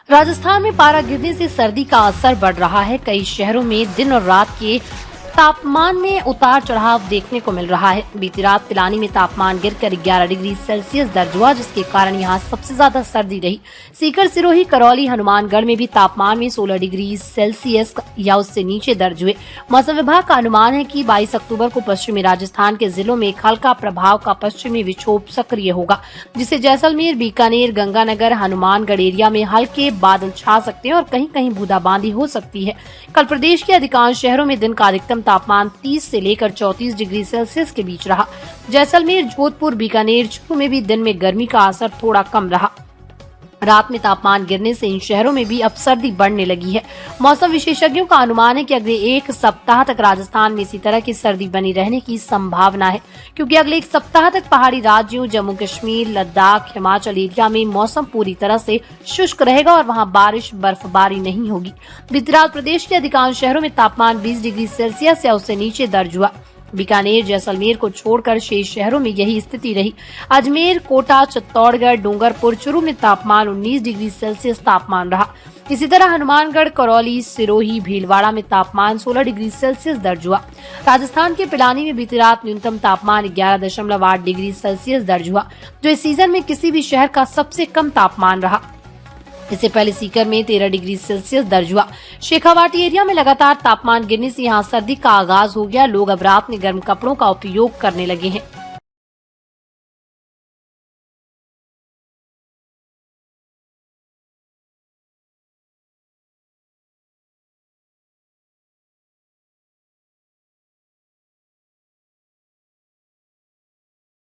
राजस्थान में पारा गिरने से सर्दी का असर बढ़ रहा है। कई शहरों में दिन और रात के तापमान में उतार चढ़ाव देखने को मिल रहा है। बीती रात पिलानी में तापमान गिरकर 11 डिग्री सेल्सियस दर्ज हुआ, जिसके कारण यहां सबसे ज्यादा सर्दी रही। सीकर, सिरोही, करौली, हनुमानगढ़ में भी तापमान में 16 डिग्री सेल्सियस या उससे नीचे दर्ज हुए। मौसम विभाग का अनुमान है कि 22 अक्टूबर को पश्चिमी राजस्थान के जिलों में एक हल्का प्रभाव का पश्चिमी विक्षोभ सक्रिय होगा, जिससे जैसलमेर, बीकानेर, गंगानगर, हनुमानगढ़ एरिया में हल्के बादल छा सकते हैं और कहीं कहीं बूंदाबांदी हो सकती है। कल प्रदेश के अधिकांश शहरों में दिन का अधिकतम तापमान 30 से लेकर 34 डिग्री सेल्सियस के बीच रहा। जैसलमेर, जोधपुर, बीकानेर, चूरू में भी दिन में गर्मी का असर थोड़ा कम रहा। रात में तापमान गिरने से इन शहरों में भी अब सर्दी बढ़ने लगी है। मौसम विशेषज्ञों का अनुमान है कि अगले एक सप्ताह तक राजस्थान में इसी तरह की सर्दी बनी रहने की संभावना है, क्योंकि अगले एक सप्ताह तक पहाड़ी राज्यों जम्मू कश्मीर, लद्दाख, हिमाचल एरिया में मौसम पूरी तरह से शुष्क रहेगा और वहां बारिश बर्फबारी नहीं होगी। बीती रात प्रदेश के अधिकांश शहरों में तापमान 20 डिग्री सेल्सियस या उससे नीचे दर्ज हुआ। बीकानेर, जैसलमेर को छोड़कर शेष शहरों में यही स्थिति रही। अजमेर, कोटा, चित्तौड़गढ़, डूंगरपुर, चूरू में तापमान 19 डिग्री सेल्सियस तापमान रहा। इसी तरह हनुमानगढ़, करौली, सिरोही, भीलवाड़ा में तापमान 16 डिग्री सेल्सियस दर्ज हुआ। राजस्थान के पिलानी में बीती रात न्यूनतम तापमान 11.8 डिग्री सेल्सियस दर्ज हुआ, जो इस सीजन में किसी भी शहर का सबसे कम तापमान रहा। इससे पहले सीकर में 13 डिग्री सेल्सियस दर्ज हुआ। शेखावाटी एरिया में लगातार तापमान गिरने से यहां सर्दी का आगाज हो गया। लोग अब रात में गर्म कपड़ों का उपयोग करने लगे हैं।